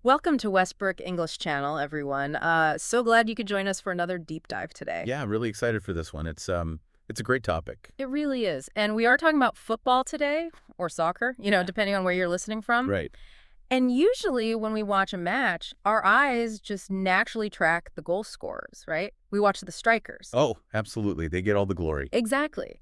Welcome to Westbrook English Channel, everyone. So glad you could join us for another deep dive today. Yeah, really excited for this one. It's a great topic. It really is. And we are talking about football today, or soccer, depending on where you're listening from. Right. And usually when we watch a match, our eyes just naturally track the goal scorers, right? We watch the strikers. Oh, absolutely. They get all the glory. Exactly.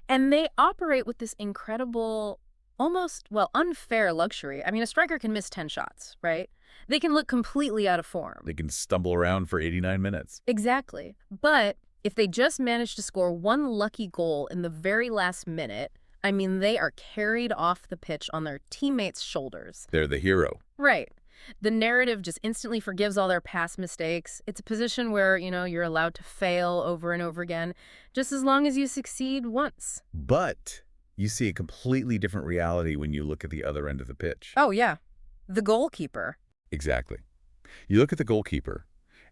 And they operate with this incredible, almost, well, unfair luxury. I mean, a striker can miss 10 shots, right? They can look completely out of form. They can stumble around for 89 minutes. Exactly. But if they just manage to score one lucky goal in the very last minute, I mean, they are carried off the pitch on their teammates' shoulders. They're the hero. Right. The narrative just instantly forgives all their past mistakes. It's a position where, you're allowed to fail over and over again, just as long as you succeed once. But you see a completely different reality when you look at the other end of the pitch. Oh, yeah. The goalkeeper. Exactly. You look at the goalkeeper,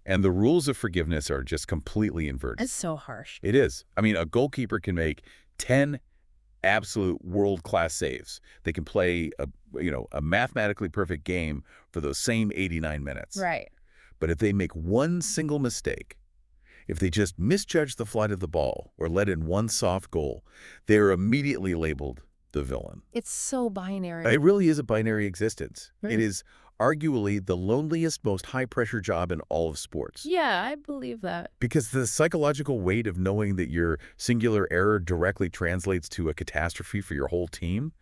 and the rules of forgiveness are just completely inverted. It's so harsh. It is. I mean, a goalkeeper can make 10 absolute world-class saves. They can play a mathematically perfect game for those same 89 minutes. Right. But if they make one single mistake, if they just misjudge the flight of the ball or let in one soft goal, they're immediately labeled the villain. It's so binary. It really is a binary existence. Right. It is arguably the loneliest, most high-pressure job in all of sports. Yeah, I believe that. Because the psychological weight of knowing that your singular error directly translates to a catastrophe for your whole team,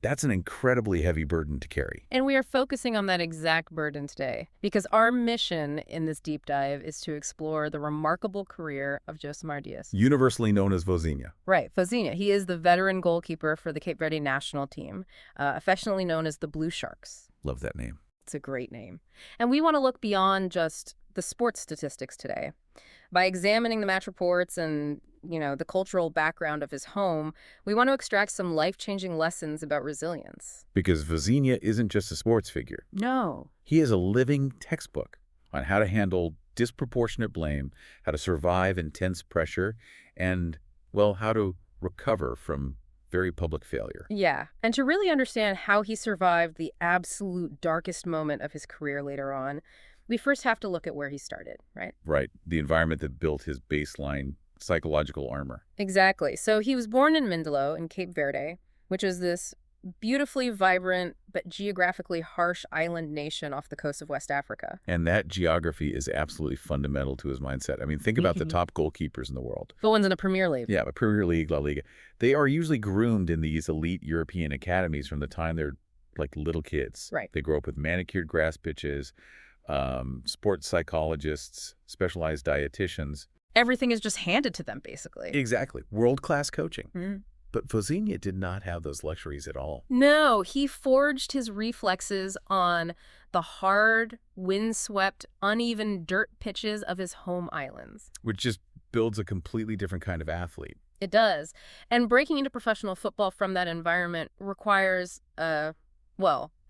that's an incredibly heavy burden to carry. And we are focusing on that exact burden today because our mission in this deep dive is to explore the remarkable career of Josimar Diaz. Universally known as Vozinha. Right, Vozinha. He is the veteran goalkeeper for the Cape Verde national team, affectionately known as the Blue Sharks. Love that name. It's a great name. And we want to look beyond just the sports statistics today. By examining the match reports and, the cultural background of his home, we want to extract some life-changing lessons about resilience. Because Vozinha isn't just a sports figure. No. He is a living textbook on how to handle disproportionate blame, how to survive intense pressure, and, well, how to recover from very public failure. Yeah, and to really understand how he survived the absolute darkest moment of his career later on, we first have to look at where he started, right? Right. The environment that built his baseline psychological armor. Exactly. So he was born in Mindelo in Cape Verde, which is this beautifully vibrant but geographically harsh island nation off the coast of West Africa. And that geography is absolutely fundamental to his mindset. I mean, think about the top goalkeepers in the world. The ones in the Premier League. Yeah, but Premier League, La Liga. They are usually groomed in these elite European academies from the time they're like little kids. Right. They grow up with manicured grass pitches, sports psychologists, specialized dietitians. Everything is just handed to them, basically. Exactly. World-class coaching. Mm. But Vozinha did not have those luxuries at all. No, he forged his reflexes on the hard, windswept, uneven dirt pitches of his home islands. Which just builds a completely different kind of athlete. It does. And breaking into professional football from that environment requires, a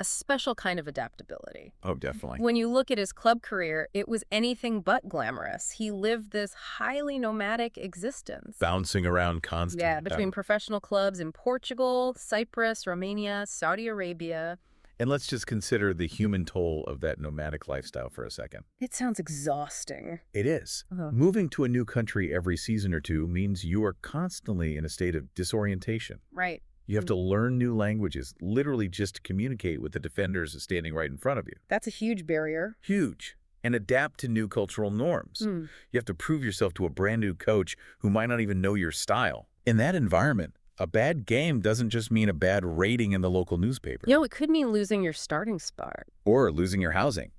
special kind of adaptability. Oh, definitely. When you look at his club career, it was anything but glamorous. He lived this highly nomadic existence. Bouncing around constantly. Yeah, between professional clubs in Portugal, Cyprus, Romania, Saudi Arabia. And let's just consider the human toll of that nomadic lifestyle for a second. It sounds exhausting. It is. Moving to a new country every season or two means you are constantly in a state of disorientation. Right. You have to learn new languages, literally just to communicate with the defenders standing right in front of you. That's a huge barrier. Huge. And adapt to new cultural norms. You have to prove yourself to a brand new coach who might not even know your style. In that environment, a bad game doesn't just mean a bad rating in the local newspaper. It could mean losing your starting spot. Or losing your housing.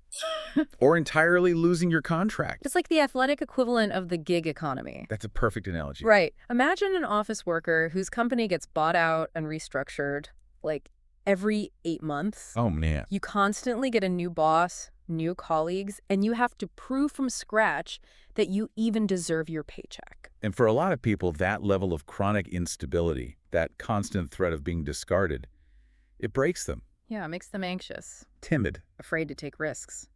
Or entirely losing your contract. It's like the athletic equivalent of the gig economy. That's a perfect analogy. Right. Imagine an office worker whose company gets bought out and restructured like every 8 months. Oh, man. You constantly get a new boss, new colleagues, and you have to prove from scratch that you even deserve your paycheck. And for a lot of people, that level of chronic instability, that constant threat of being discarded, it breaks them. Yeah, it makes them anxious. Timid. Afraid to take risks.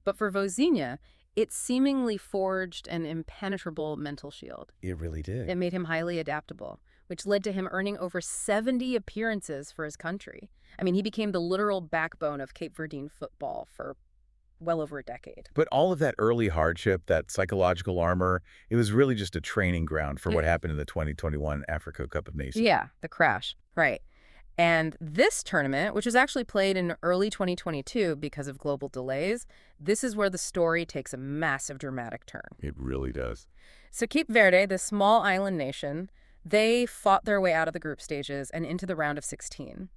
But for Vozinha, it seemingly forged an impenetrable mental shield. It really did. It made him highly adaptable, which led to him earning over 70 appearances for his country. I mean, he became the literal backbone of Cape Verdean football for well over a decade. But all of that early hardship, that psychological armor, it was really just a training ground for what happened in the 2021 Africa Cup of Nations. Yeah, the crash. Right. And this tournament, which was actually played in early 2022 because of global delays, this is where the story takes a massive dramatic turn. It really does. So Cape Verde, this small island nation, they fought their way out of the group stages and into the round of 16.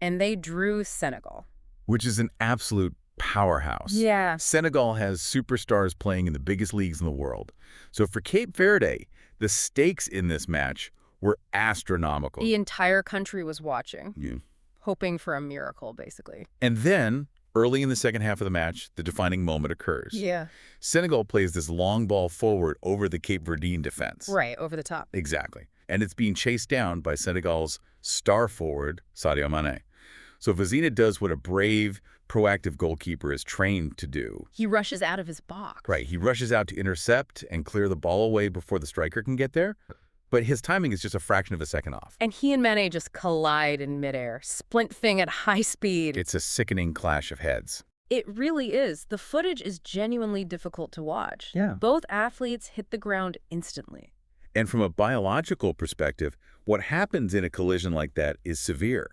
And they drew Senegal. Which is an absolute powerhouse. Yeah. Senegal has superstars playing in the biggest leagues in the world. So for Cape Verde, the stakes in this match were astronomical. The entire country was watching, Yeah. hoping for a miracle, basically. And then, early in the second half of the match, the defining moment occurs. Yeah. Senegal plays this long ball forward over the Cape Verdean defense. Right, over the top. Exactly. And it's being chased down by Senegal's star forward, Sadio Mane. So Vozinha does what a brave, proactive goalkeeper is trained to do. He rushes out of his box. Right. He rushes out to intercept and clear the ball away before the striker can get there. But his timing is just a fraction of a second off. And he and Mane just collide in midair, splinting at high speed. It's a sickening clash of heads. It really is. The footage is genuinely difficult to watch. Yeah. Both athletes hit the ground instantly. And from a biological perspective, what happens in a collision like that is severe.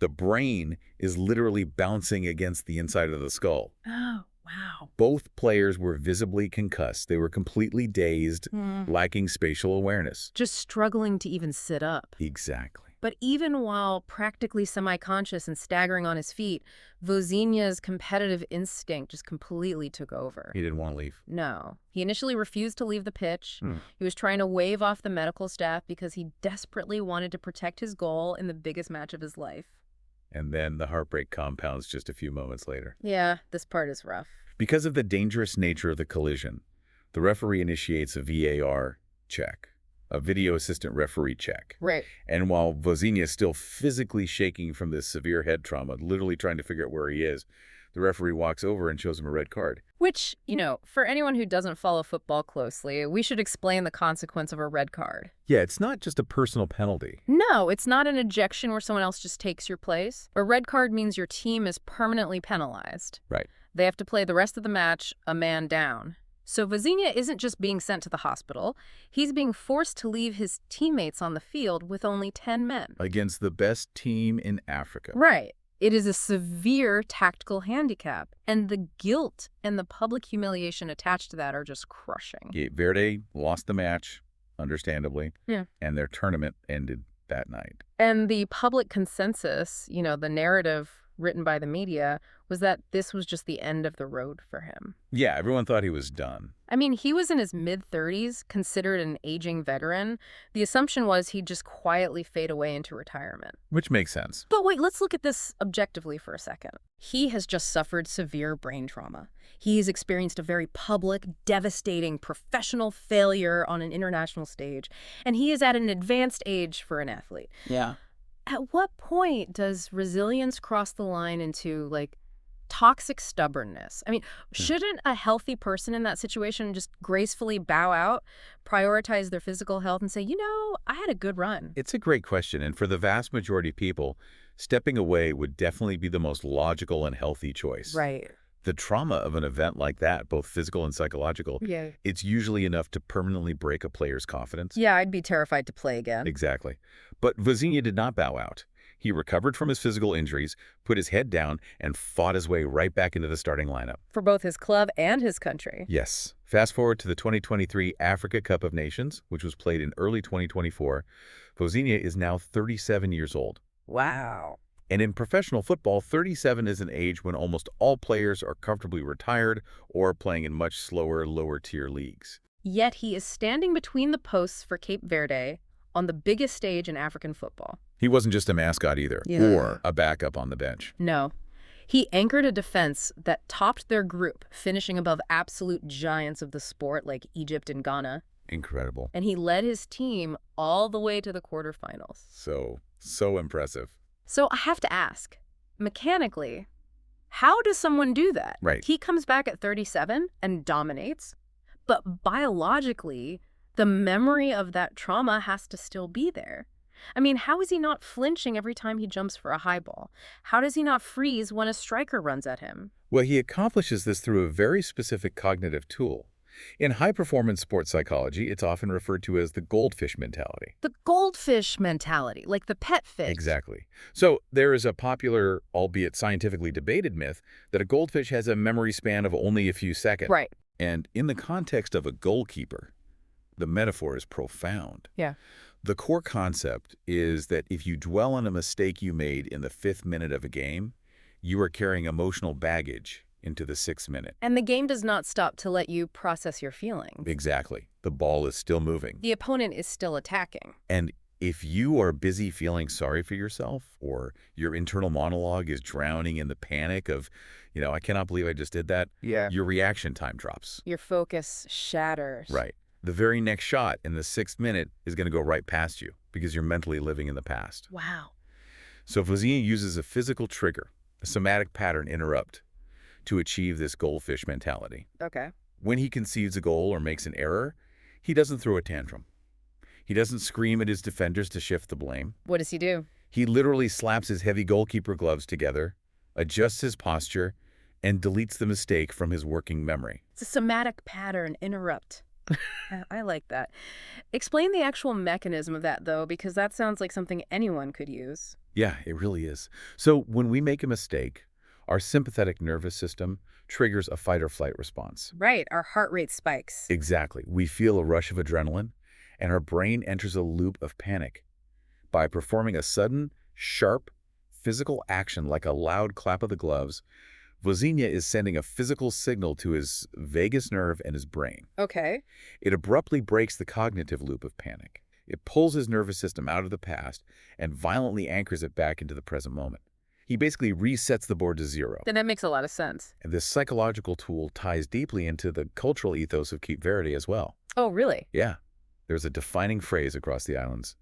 The brain is literally bouncing against the inside of the skull. Oh, wow. Both players were visibly concussed. They were completely dazed, lacking spatial awareness. Just struggling to even sit up. Exactly. But even while practically semi-conscious and staggering on his feet, Vozinha's competitive instinct just completely took over. He didn't want to leave. No. He initially refused to leave the pitch. He was trying to wave off the medical staff because he desperately wanted to protect his goal in the biggest match of his life. And then the heartbreak compounds just a few moments later. Yeah, this part is rough. Because of the dangerous nature of the collision, the referee initiates a VAR check, a video assistant referee check. Right. And while Vozinha is still physically shaking from this severe head trauma, literally trying to figure out where he is, the referee walks over and shows him a red card. Which, for anyone who doesn't follow football closely, we should explain the consequence of a red card. Yeah, it's not just a personal penalty. No, it's not an ejection where someone else just takes your place. A red card means your team is permanently penalized. Right. They have to play the rest of the match a man down. So Vozinha isn't just being sent to the hospital. He's being forced to leave his teammates on the field with only 10 men. Against the best team in Africa. Right. It is a severe tactical handicap, and the guilt and the public humiliation attached to that are just crushing. Cape Verde lost the match, understandably, Yeah. and their tournament ended that night. And the public consensus, the narrative written by the media, was that this was just the end of the road for him. Yeah, everyone thought he was done. I mean, he was in his mid-30s, considered an aging veteran. The assumption was he'd just quietly fade away into retirement. Which makes sense. But wait, let's look at this objectively for a second. He has just suffered severe brain trauma. He's experienced a very public, devastating, professional failure on an international stage, and he is at an advanced age for an athlete. Yeah. At what point does resilience cross the line into, toxic stubbornness? I mean, shouldn't a healthy person in that situation just gracefully bow out, prioritize their physical health, and say, I had a good run? It's a great question, and for the vast majority of people, stepping away would definitely be the most logical and healthy choice. Right. The trauma of an event like that, both physical and psychological, Yeah. it's usually enough to permanently break a player's confidence. Yeah, I'd be terrified to play again. Exactly. But Vozinha did not bow out. He recovered from his physical injuries, put his head down, and fought his way right back into the starting lineup. For both his club and his country. Yes. Fast forward to the 2023 Africa Cup of Nations, which was played in early 2024. Vozinha is now 37 years old. Wow. And in professional football, 37 is an age when almost all players are comfortably retired or playing in much slower, lower-tier leagues. Yet he is standing between the posts for Cape Verde on the biggest stage in African football. He wasn't just a mascot either, Yeah. or a backup on the bench. No. He anchored a defense that topped their group, finishing above absolute giants of the sport like Egypt and Ghana. Incredible. And he led his team all the way to the quarterfinals. So impressive. So I have to ask, mechanically, how does someone do that? Right. He comes back at 37 and dominates, but biologically, The memory of that trauma has to still be there. I mean, how is he not flinching every time he jumps for a high ball? How does he not freeze when a striker runs at him? Well, he accomplishes this through a very specific cognitive tool. In high-performance sports psychology, it's often referred to as the goldfish mentality. The goldfish mentality, like the pet fish. Exactly. So there is a popular, albeit scientifically debated myth that a goldfish has a memory span of only a few seconds. Right. And in the context of a goalkeeper, the metaphor is profound. Yeah. The core concept is that if you dwell on a mistake you made in the 5th minute of a game, you are carrying emotional baggage into the 6th minute. And the game does not stop to let you process your feelings. Exactly. The ball is still moving. The opponent is still attacking. And if you are busy feeling sorry for yourself, or your internal monologue is drowning in the panic of, I cannot believe I just did that, your reaction time drops. Your focus shatters. Right. The very next shot in the 6th minute is going to go right past you because you're mentally living in the past. Wow. So Vozinha uses a physical trigger, a somatic pattern interrupt, to achieve this goldfish mentality. Okay. When he conceives a goal or makes an error, he doesn't throw a tantrum. He doesn't scream at his defenders to shift the blame. What does he do? He literally slaps his heavy goalkeeper gloves together, adjusts his posture, and deletes the mistake from his working memory. It's a somatic pattern interrupt. I like that. Explain the actual mechanism of that, though, because that sounds like something anyone could use. Yeah, it really is. So when we make a mistake, our sympathetic nervous system triggers a fight-or-flight response. Right, our heart rate spikes. Exactly. We feel a rush of adrenaline, and our brain enters a loop of panic. By performing a sudden, sharp, physical action like a loud clap of the gloves, Vozinha is sending a physical signal to his vagus nerve and his brain. Okay. It abruptly breaks the cognitive loop of panic. It pulls his nervous system out of the past and violently anchors it back into the present moment. He basically resets the board to zero. Then that makes a lot of sense. And this psychological tool ties deeply into the cultural ethos of Cape Verde as well. Oh, really? Yeah. There's a defining phrase across the islands: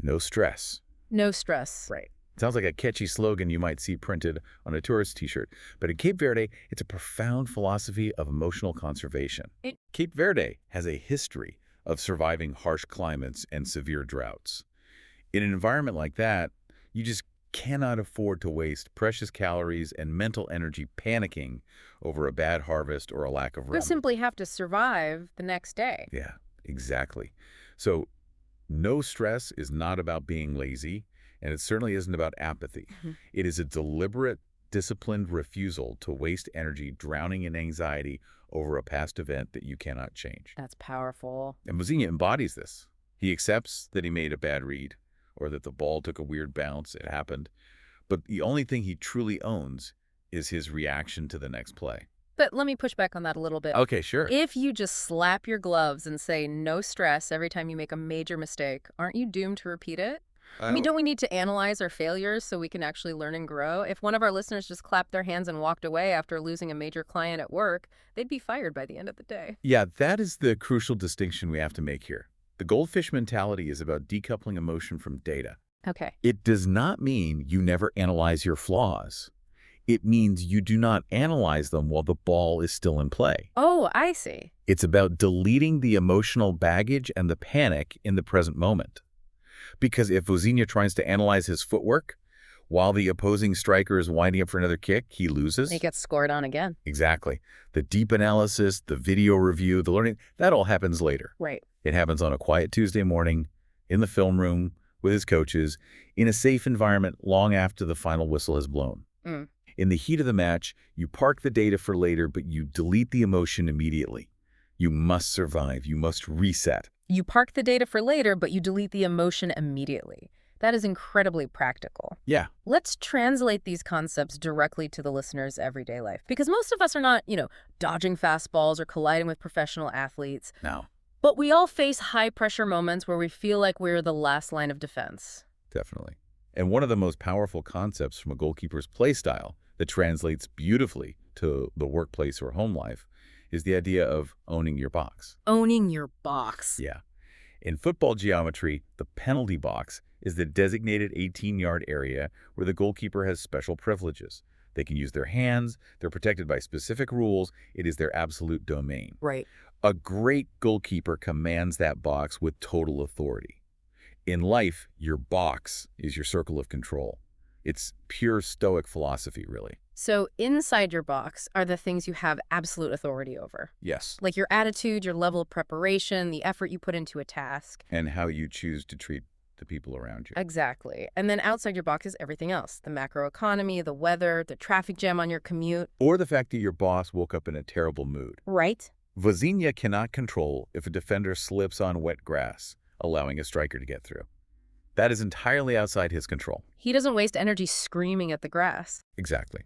no stress. No stress. Right. Sounds like a catchy slogan you might see printed on a tourist t-shirt. But in Cape Verde, it's a profound philosophy of emotional conservation. Cape Verde has a history of surviving harsh climates and severe droughts. In an environment like that, you just cannot afford to waste precious calories and mental energy panicking over a bad harvest or a lack of You rain. simply have to survive the next day. Yeah, exactly. So no stress is not about being lazy, and it certainly isn't about apathy. It is a deliberate, disciplined refusal to waste energy drowning in anxiety over a past event that you cannot change. That's powerful. And Vozinha embodies this. He accepts that he made a bad read, or that the ball took a weird bounce. It happened. But the only thing he truly owns is his reaction to the next play. But let me push back on that a little bit. Okay, sure. If you just slap your gloves and say no stress every time you make a major mistake, aren't you doomed to repeat it? I mean, don't we need to analyze our failures so we can actually learn and grow? If one of our listeners just clapped their hands and walked away after losing a major client at work, they'd be fired by the end of the day. Yeah, that is the crucial distinction we have to make here. The goldfish mentality is about decoupling emotion from data. Okay. It does not mean you never analyze your flaws. It means you do not analyze them while the ball is still in play. Oh, I see. It's about deleting the emotional baggage and the panic in the present moment. Because if Vozinha tries to analyze his footwork while the opposing striker is winding up for another kick, he loses. He gets scored on again. Exactly. The deep analysis, the video review, the learning, that all happens later. Right. It happens on a quiet Tuesday morning, in the film room, with his coaches, in a safe environment long after the final whistle has blown. In the heat of the match, you park the data for later, but you delete the emotion immediately. You must survive. You must reset. You park the data for later, but you delete the emotion immediately. That is incredibly practical. Yeah. Let's translate these concepts directly to the listener's everyday life. Because most of us are not, dodging fastballs or colliding with professional athletes. No. But we all face high-pressure moments where we feel like we're the last line of defense. Definitely. And one of the most powerful concepts from a goalkeeper's play style that translates beautifully to the workplace or home life is the idea of owning your box. Owning your box. Yeah. In football geometry, the penalty box is the designated 18-yard area where the goalkeeper has special privileges. They can use their hands. They're protected by specific rules. It is their absolute domain. Right. A great goalkeeper commands that box with total authority. In life, your box is your circle of control. It's pure Stoic philosophy, really. So inside your box are the things you have absolute authority over, Yes. like your attitude, your level of preparation, the effort you put into a task. And how you choose to treat the people around you. Exactly. And then outside your box is everything else, the macroeconomy, the weather, the traffic jam on your commute. Or the fact that your boss woke up in a terrible mood. Right? Vozinha cannot control if a defender slips on wet grass, allowing a striker to get through. That is entirely outside his control. He doesn't waste energy screaming at the grass. Exactly.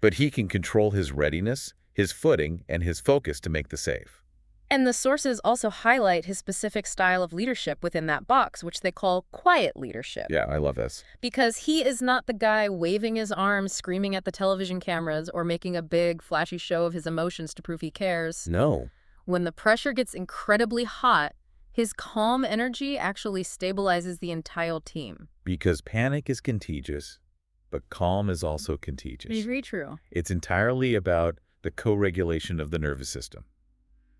But he can control his readiness, his footing, and his focus to make the save. And the sources also highlight his specific style of leadership within that box, which they call quiet leadership. Yeah, I love this. Because he is not the guy waving his arms, screaming at the television cameras, or making a big, flashy show of his emotions to prove he cares. No. When the pressure gets incredibly hot, his calm energy actually stabilizes the entire team. Because panic is contagious, but calm is also contagious. Very true. It's entirely about the co-regulation of the nervous system.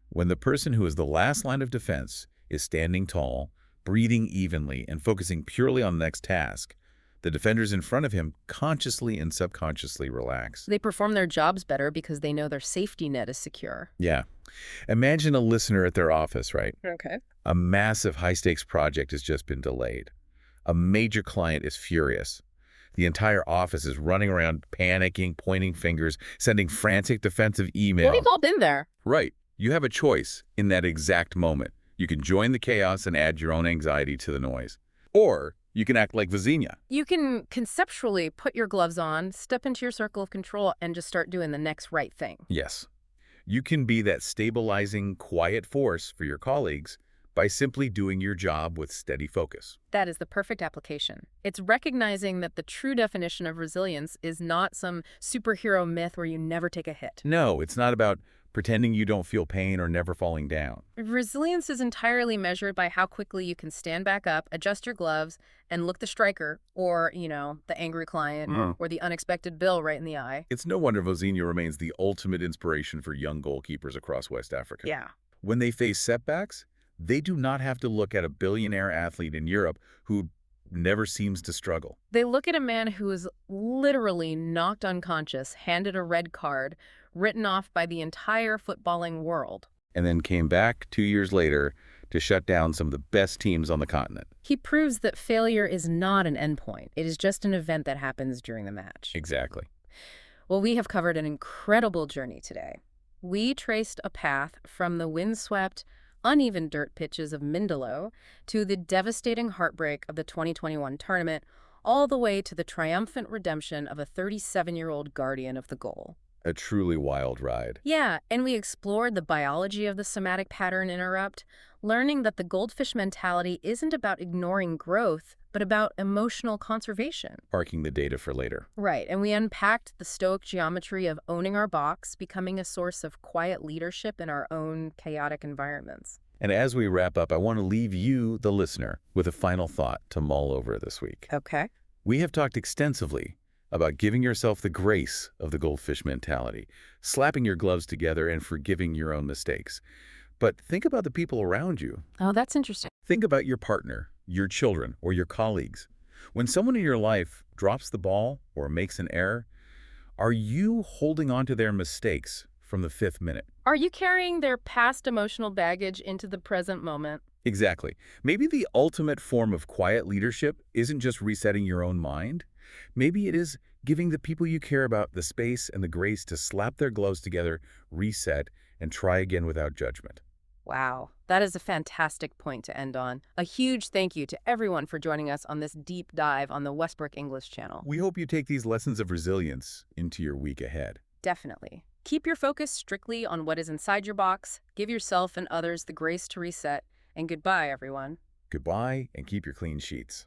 When the person who is the last line of defense is standing tall, breathing evenly, and focusing purely on the next task, the defenders in front of him consciously and subconsciously relax. They perform their jobs better because they know their safety net is secure. Yeah. Imagine a listener at their office, right? Okay. A massive high-stakes project has just been delayed. A major client is furious. The entire office is running around, panicking, pointing fingers, sending frantic defensive emails. Well, we've all been there. Right. You have a choice in that exact moment. You can join the chaos and add your own anxiety to the noise. Or you can act like Vozinha. You can conceptually put your gloves on, step into your circle of control, and just start doing the next right thing. Yes. You can be that stabilizing, quiet force for your colleagues by simply doing your job with steady focus. That is the perfect application. It's recognizing that the true definition of resilience is not some superhero myth where you never take a hit. No, it's not about pretending you don't feel pain or never falling down. Resilience is entirely measured by how quickly you can stand back up, adjust your gloves, and look the striker, or, the angry client, or the unexpected bill right in the eye. It's no wonder Vozinha remains the ultimate inspiration for young goalkeepers across West Africa. Yeah. When they face setbacks, they do not have to look at a billionaire athlete in Europe who never seems to struggle. They look at a man who is literally knocked unconscious, handed a red card, written off by the entire footballing world. And then came back 2 years later to shut down some of the best teams on the continent. He proves that failure is not an endpoint. It is just an event that happens during the match. Exactly. Well, we have covered an incredible journey today. We traced a path from the windswept, uneven dirt pitches of Mindelo to the devastating heartbreak of the 2021 tournament, all the way to the triumphant redemption of a 37-year-old guardian of the goal. A truly wild ride. Yeah, and we explored the biology of the somatic pattern interrupt, learning that the goldfish mentality isn't about ignoring growth, but about emotional conservation. Parking the data for later. Right, and we unpacked the Stoic geometry of owning our box, becoming a source of quiet leadership in our own chaotic environments. And as we wrap up, I want to leave you, the listener, with a final thought to mull over this week. Okay. We have talked extensively about giving yourself the grace of the goldfish mentality, slapping your gloves together and forgiving your own mistakes. But think about the people around you. Oh, that's interesting. Think about your partner, your children, or your colleagues. When someone in your life drops the ball or makes an error, are you holding on to their mistakes from the 5th minute? Are you carrying their past emotional baggage into the present moment? Exactly. Maybe the ultimate form of quiet leadership isn't just resetting your own mind. Maybe it is giving the people you care about the space and the grace to slap their gloves together, reset, and try again without judgment. Wow, that is a fantastic point to end on. A huge thank you to everyone for joining us on this deep dive on the Westbrook English channel. We hope you take these lessons of resilience into your week ahead. Definitely. Keep your focus strictly on what is inside your box, give yourself and others the grace to reset, and goodbye, everyone. Goodbye, and keep your clean sheets.